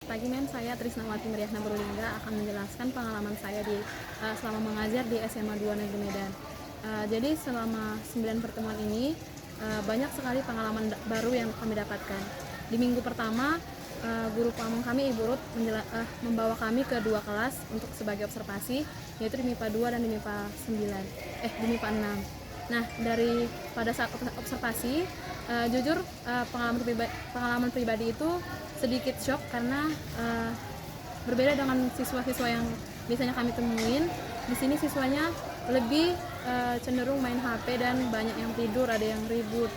pagi Mem, saya Trisnawati Meriahna Berulingga akan menjelaskan pengalaman saya selama mengajar di SMA 2 Negeri Medan. Jadi selama 9 pertemuan ini banyak sekali pengalaman baru yang kami dapatkan. Di minggu pertama, guru pamong kami Ibu Ruth membawa kami ke 2 kelas untuk sebagai observasi, yaitu di MIPA 2 dan di MIPA 9, di MIPA 6. Nah, pada saat observasi, jujur pengalaman pribadi itu sedikit shock karena berbeda dengan siswa-siswa yang biasanya kami temuin. Di sini siswanya lebih cenderung main HP dan banyak yang tidur, ada yang ribut.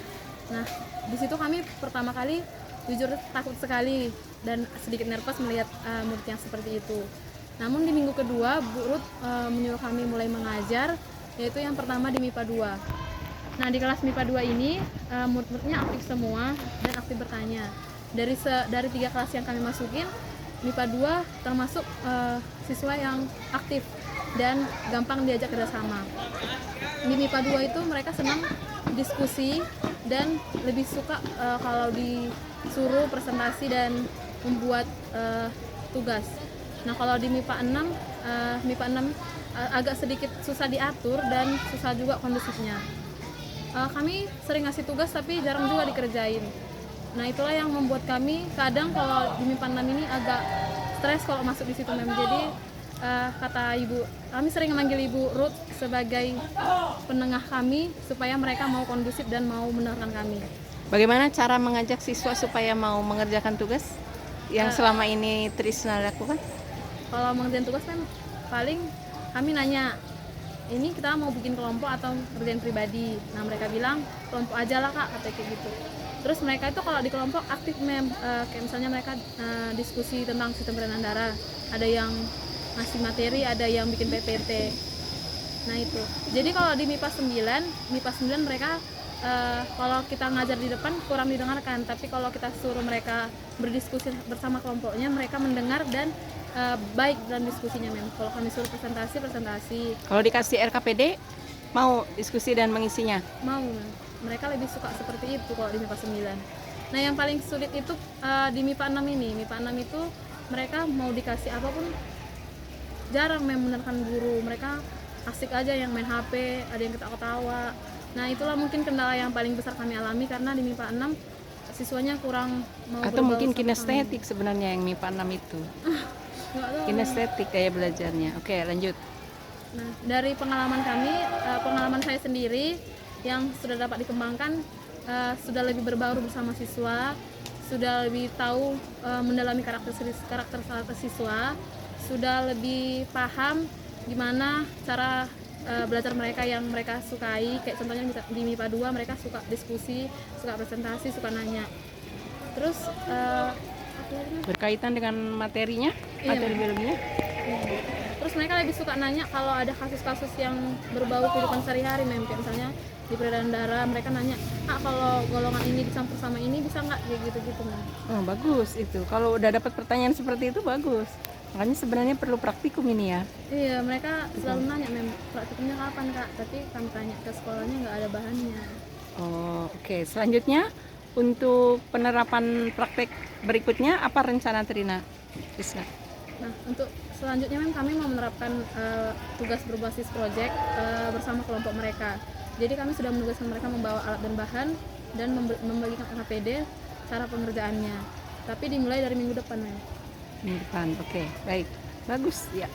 Nah, di situ kami pertama kali jujur takut sekali dan sedikit nervous melihat murid yang seperti itu. Namun di minggu kedua, Bu Ruth menyuruh kami mulai mengajar, yaitu yang pertama di MIPA 2. Nah, di kelas MIPA 2 ini murid-muridnya aktif semua dan aktif bertanya. Dari 3 kelas yang kami masukin, MIPA 2 termasuk siswa yang aktif dan gampang diajak kerjasama. Di MIPA 2 itu mereka senang diskusi dan lebih suka kalau disuruh presentasi dan membuat tugas. Nah, kalau di MIPA 6 agak sedikit susah diatur dan susah juga kondusifnya. Kami sering ngasih tugas tapi jarang juga dikerjain. Nah, itulah yang membuat kami kadang kalau di MIPA 6 ini agak stres kalau masuk di situ Mem. Jadi kata Ibu, kami sering memanggil Ibu Ruth sebagai penengah kami supaya mereka mau kondusif dan mau mendengarkan kami. Bagaimana cara mengajak siswa supaya mau mengerjakan tugas yang selama ini Trisna lakukan? Kalau mengerjakan tugas kan paling kami nanya, ini kita mau bikin kelompok atau kerjaan pribadi? Nah, mereka bilang kelompok aja lah Kak, katanya kayak gitu. Terus mereka itu kalau di kelompok aktif Mem, kayak misalnya mereka diskusi tentang sistem peredaran darah, ada yang ngasih materi, ada yang bikin PPT. Nah itu. Jadi kalau di MIPA 9 mereka kalau kita ngajar di depan kurang didengarkan, tapi kalau kita suruh mereka berdiskusi bersama kelompoknya, mereka mendengar dan baik dalam diskusinya Mem. Kalau kami suruh presentasi. Kalau dikasih RKPD, mau diskusi dan mengisinya? Mau Mem. Mereka lebih suka seperti itu kalau di MIPA 9. Nah, yang paling sulit itu di MIPA 6 ini. MIPA 6 itu mereka mau dikasih apapun jarang Mem mendengarkan guru. Mereka asik aja yang main HP, ada yang ketawa-ketawa. Nah, itulah mungkin kendala yang paling besar kami alami karena di MIPA 6 siswanya kurang mau atau mungkin berbau sama kinestetik sebenarnya yang MIPA 6 itu. Nggak tahu. Kinestetik kayak belajarnya. Oke, lanjut. Nah, dari pengalaman saya sendiri yang sudah dapat dikembangkan, sudah lebih berbaur bersama siswa, sudah lebih tahu mendalami karakter siswa, sudah lebih paham gimana cara belajar mereka yang mereka sukai. Kayak contohnya di MIPA 2 mereka suka diskusi, suka presentasi, suka nanya. Terus Berkaitan dengan materinya, iya, materi biologinya. Terus mereka lebih suka nanya kalau ada kasus-kasus yang berbau kehidupan sehari-hari Mem. Kayak misalnya di peredaran darah, mereka nanya, kalau golongan ini dicampur sama ini bisa nggak, kayak gitu-gitu Mem. Oh, bagus itu. Kalau udah dapat pertanyaan seperti itu bagus. Makanya sebenarnya perlu praktikum ini ya. Iya, mereka selalu nanya Mem, praktikumnya kapan Kak? Tapi kami tanya ke sekolahnya nggak ada bahannya. Oh, oke. Selanjutnya untuk penerapan praktek berikutnya apa rencana Trisna? Nah, untuk selanjutnya Mem, kami mau menerapkan tugas berbasis proyek bersama kelompok mereka. Jadi kami sudah menugaskan mereka membawa alat dan bahan dan membagikan KPD cara pengerjaannya. Tapi dimulai dari minggu depan Mem. Minggu depan, oke, baik, bagus ya.